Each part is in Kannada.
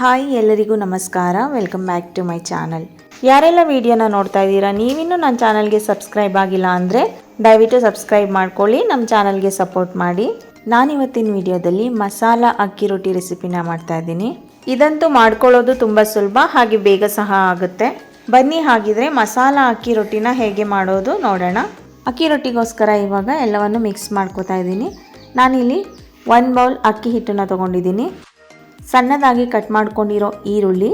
ಹಾಯ್ ಎಲ್ಲರಿಗೂ ನಮಸ್ಕಾರ. Welcome back to my channel. ಯಾರೆಲ್ಲ ವಿಡಿಯೋನ ನೋಡ್ತಾ ಇದ್ದೀರಾ, ನೀವಿನ್ನೂ ನನ್ನ ಚಾನಲ್ಗೆ ಸಬ್ಸ್ಕ್ರೈಬ್ ಆಗಿಲ್ಲ ಅಂದರೆ ದಯವಿಟ್ಟು ಸಬ್ಸ್ಕ್ರೈಬ್ ಮಾಡ್ಕೊಳ್ಳಿ, ನಮ್ಮ ಚಾನಲ್ಗೆ ಸಪೋರ್ಟ್ ಮಾಡಿ. ನಾನಿವತ್ತಿನ ವಿಡಿಯೋದಲ್ಲಿ ಮಸಾಲ ಅಕ್ಕಿ ರೊಟ್ಟಿ ರೆಸಿಪಿನ ಮಾಡ್ತಾ ಇದ್ದೀನಿ. ಇದಂತೂ ಮಾಡ್ಕೊಳ್ಳೋದು ತುಂಬ ಸುಲಭ, ಹಾಗೆ ಬೇಗ ಸಹ ಆಗುತ್ತೆ. ಬನ್ನಿ ಹಾಗಿದ್ರೆ ಮಸಾಲ ಅಕ್ಕಿ ರೊಟ್ಟಿನ ಹೇಗೆ ಮಾಡೋದು ನೋಡೋಣ. ಅಕ್ಕಿ ರೊಟ್ಟಿಗೋಸ್ಕರ ಇವಾಗ ಎಲ್ಲವನ್ನು ಮಿಕ್ಸ್ ಮಾಡ್ಕೋತಾ ಇದ್ದೀನಿ. ನಾನಿಲ್ಲಿ 1 ಬೌಲ್ ಅಕ್ಕಿ ಹಿಟ್ಟನ್ನು ತೊಗೊಂಡಿದ್ದೀನಿ. ಸಣ್ಣದಾಗಿ ಕಟ್ ಮಾಡ್ಕೊಂಡಿರೋ ಈರುಳ್ಳಿ,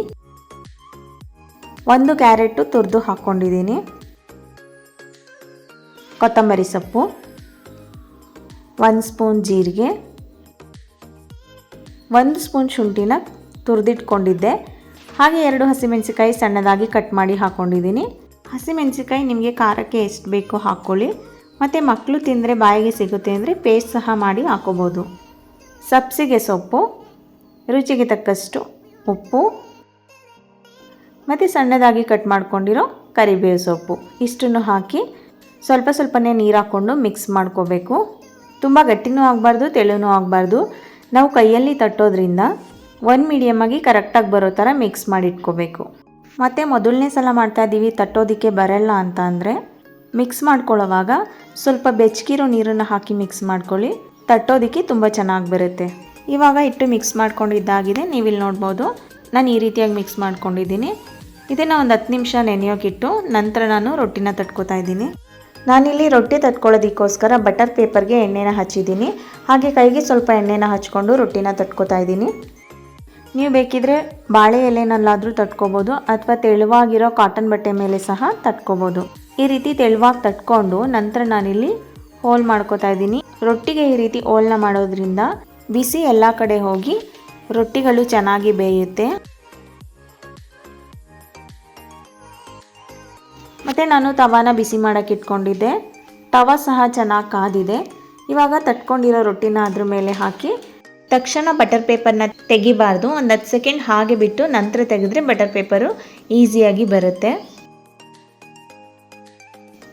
1 ಕ್ಯಾರೆಟು ತುರಿದು ಹಾಕ್ಕೊಂಡಿದ್ದೀನಿ, ಕೊತ್ತಂಬರಿ ಸೊಪ್ಪು, 1 ಸ್ಪೂನ್ ಜೀರಿಗೆ, 1 ಸ್ಪೂನ್ ಶುಂಠಿನ ತುರಿದಿಟ್ಕೊಂಡಿದ್ದೆ, ಹಾಗೆ 2 ಹಸಿಮೆಣಸಿಕಾಯಿ ಸಣ್ಣದಾಗಿ ಕಟ್ ಮಾಡಿ ಹಾಕ್ಕೊಂಡಿದ್ದೀನಿ. ಹಸಿಮೆಣಸಿಕಾಯಿ ನಿಮಗೆ ಖಾರಕ್ಕೆ ಎಷ್ಟು ಬೇಕೋ ಹಾಕ್ಕೊಳ್ಳಿ, ಮತ್ತು ಮಕ್ಕಳು ತಿಂದರೆ ಬಾಯಿಗೆ ಸಿಗುತ್ತೆ ಅಂದರೆ ಪೇಸ್ಟ್ ಸಹ ಮಾಡಿ ಹಾಕೋಬೋದು. ಸಬ್ಸಿಗೆ ಸೊಪ್ಪು, ರುಚಿಗೆ ತಕ್ಕಷ್ಟು ಉಪ್ಪು, ಮತ್ತು ಸಣ್ಣದಾಗಿ ಕಟ್ ಮಾಡ್ಕೊಂಡಿರೋ ಕರಿಬೇವು ಸೊಪ್ಪು ಇಷ್ಟನ್ನು ಹಾಕಿ ಸ್ವಲ್ಪನೇ ನೀರು ಹಾಕ್ಕೊಂಡು ಮಿಕ್ಸ್ ಮಾಡ್ಕೋಬೇಕು. ತುಂಬ ಗಟ್ಟಿನೂ ಆಗಬಾರ್ದು, ತೆಳುನೂ ಆಗಬಾರ್ದು. ನಾವು ಕೈಯಲ್ಲಿ ತಟ್ಟೋದ್ರಿಂದ 1 ಮೀಡಿಯಮ್ ಆಗಿ ಕರೆಕ್ಟಾಗಿ ಬರೋ ಥರ ಮಿಕ್ಸ್ ಮಾಡಿ ಇಟ್ಕೋಬೇಕು. ಮತ್ತು ಮೊದಲನೇ ಸಲ ಮಾಡ್ತಾ ಇದ್ದೀವಿ, ತಟ್ಟೋದಕ್ಕೆ ಬರಲ್ಲ ಅಂತ ಅಂದರೆ ಮಿಕ್ಸ್ ಮಾಡ್ಕೊಳ್ಳೋವಾಗ ಸ್ವಲ್ಪ ಬೆಚ್ಚಗಿರೋ ನೀರನ್ನು ಹಾಕಿ ಮಿಕ್ಸ್ ಮಾಡ್ಕೊಳ್ಳಿ, ತಟ್ಟೋದಕ್ಕೆ ತುಂಬ ಚೆನ್ನಾಗಿ ಬರುತ್ತೆ. ಇವಾಗ ಹಿಟ್ಟು ಮಿಕ್ಸ್ ಮಾಡ್ಕೊಂಡಿದ್ದಾಗಿದೆ, ನೀವಿಲ್ಲಿ ನೋಡ್ಬೋದು. ನಾನು ಈ ರೀತಿಯಾಗಿ ಮಿಕ್ಸ್ ಮಾಡ್ಕೊಂಡಿದ್ದೀನಿ. ಇದನ್ನು ಒಂದು 10 ನಿಮಿಷ ನೆನೆಯೋಕ್ಕಿಟ್ಟು ನಂತರ ನಾನು ರೊಟ್ಟಿನ ತಟ್ಕೋತಾ ಇದ್ದೀನಿ. ನಾನಿಲ್ಲಿ ರೊಟ್ಟಿ ತಟ್ಕೊಳ್ಳೋದಕ್ಕೋಸ್ಕರ ಬಟರ್ ಪೇಪರ್ಗೆ ಎಣ್ಣೆನ ಹಚ್ಚಿದ್ದೀನಿ, ಹಾಗೆ ಕೈಗೆ ಸ್ವಲ್ಪ ಎಣ್ಣೆನ ಹಚ್ಕೊಂಡು ರೊಟ್ಟಿನ ತಟ್ಕೋತಾ ಇದ್ದೀನಿ. ನೀವು ಬೇಕಿದ್ರೆ ಬಾಳೆ ಎಲೆನಲ್ಲಾದರೂ ತಟ್ಕೋಬೋದು, ಅಥವಾ ತೆಳುವಾಗಿರೋ ಕಾಟನ್ ಬಟ್ಟೆ ಮೇಲೆ ಸಹ ತಟ್ಕೋಬೋದು. ಈ ರೀತಿ ತೆಳುವಾಗಿ ತಟ್ಕೊಂಡು ನಂತರ ನಾನಿಲ್ಲಿ ಹೋಲ್ ಮಾಡ್ಕೋತಾ ಇದ್ದೀನಿ. ರೊಟ್ಟಿಗೆ ಈ ರೀತಿ ಹೋಲ್ನ ಮಾಡೋದ್ರಿಂದ ಬಿಸಿ ಎಲ್ಲ ಕಡೆ ಹೋಗಿ ರೊಟ್ಟಿಗಳು ಚೆನ್ನಾಗಿ ಬೇಯುತ್ತೆ. ಮತ್ತು ನಾನು ತವಾನ ಬಿಸಿ ಮಾಡೋಕ್ಕೆ ಇಟ್ಕೊಂಡಿದ್ದೆ, ತವ ಸಹ ಚೆನ್ನಾಗಿ ಕಾದಿದೆ. ಇವಾಗ ತಟ್ಕೊಂಡಿರೋ ರೊಟ್ಟಿನ ಅದ್ರ ಮೇಲೆ ಹಾಕಿ ತಕ್ಷಣ ಬಟರ್ ಪೇಪರ್ನ ತೆಗಿಬಾರ್ದು, ಒಂದು 10 ಸೆಕೆಂಡ್ ಹಾಗೆ ಬಿಟ್ಟು ನಂತರ ತೆಗೆದ್ರೆ ಬಟರ್ ಪೇಪರು ಈಸಿಯಾಗಿ ಬರುತ್ತೆ.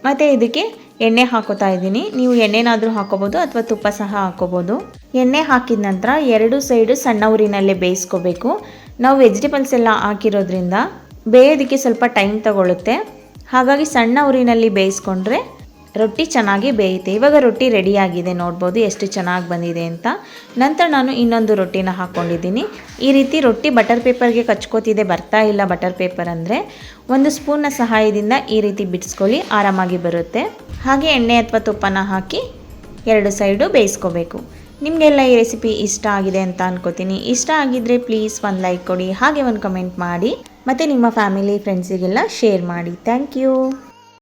ಮತ್ತು ಇದಕ್ಕೆ ಎಣ್ಣೆ ಹಾಕೋತಾ ಇದ್ದೀನಿ. ನೀವು ಎಣ್ಣೆನಾದರೂ ಹಾಕೋಬೋದು ಅಥವಾ ತುಪ್ಪ ಸಹ ಹಾಕೋಬೋದು. ಎಣ್ಣೆ ಹಾಕಿದ ನಂತರ 2 ಸೈಡು ಸಣ್ಣ ಉರಿನಲ್ಲೇ ಬೇಯಿಸ್ಕೋಬೇಕು. ನಾವು ವೆಜಿಟೇಬಲ್ಸ್ ಎಲ್ಲ ಹಾಕಿರೋದ್ರಿಂದ ಬೇಯೋದಕ್ಕೆ ಸ್ವಲ್ಪ ಟೈಮ್ ತಗೊಳ್ಳುತ್ತೆ, ಹಾಗಾಗಿ ಸಣ್ಣ ಉರಿನಲ್ಲಿ ಬೇಯಿಸ್ಕೊಂಡ್ರೆ ರೊಟ್ಟಿ ಚೆನ್ನಾಗಿ ಬೇಯುತ್ತೆ. ಇವಾಗ ರೊಟ್ಟಿ ರೆಡಿಯಾಗಿದೆ, ನೋಡ್ಬೋದು ಎಷ್ಟು ಚೆನ್ನಾಗಿ ಬಂದಿದೆ ಅಂತ. ನಂತರ ನಾನು ಇನ್ನೊಂದು ರೊಟ್ಟಿನ ಹಾಕ್ಕೊಂಡಿದ್ದೀನಿ. ಈ ರೀತಿ ರೊಟ್ಟಿ ಬಟರ್ ಪೇಪರ್ಗೆ ಕಚ್ಕೋತಿದೆ, ಬರ್ತಾ ಇಲ್ಲ ಬಟರ್ ಪೇಪರ್ ಅಂದರೆ 1 ಸ್ಪೂನ್ನ ಸಹಾಯದಿಂದ ಈ ರೀತಿ ಬಿಡಿಸ್ಕೊಳ್ಳಿ, ಆರಾಮಾಗಿ ಬರುತ್ತೆ. ಹಾಗೆ ಎಣ್ಣೆ ಅಥವಾ ತುಪ್ಪನ ಹಾಕಿ 2 ಸೈಡು ಬೇಯಿಸ್ಕೋಬೇಕು. ನಿಮಗೆಲ್ಲ ಈ ರೆಸಿಪಿ ಇಷ್ಟ ಆಗಿದೆ ಅಂತ ಅನ್ಕೋತೀನಿ. ಇಷ್ಟ ಆಗಿದ್ದರೆ ಪ್ಲೀಸ್ ಒಂದು ಲೈಕ್ ಕೊಡಿ, ಹಾಗೆ ಒಂದು ಕಮೆಂಟ್ ಮಾಡಿ, ಮತ್ತು ನಿಮ್ಮ ಫ್ಯಾಮಿಲಿ ಫ್ರೆಂಡ್ಸಿಗೆಲ್ಲ ಶೇರ್ ಮಾಡಿ. Thank you.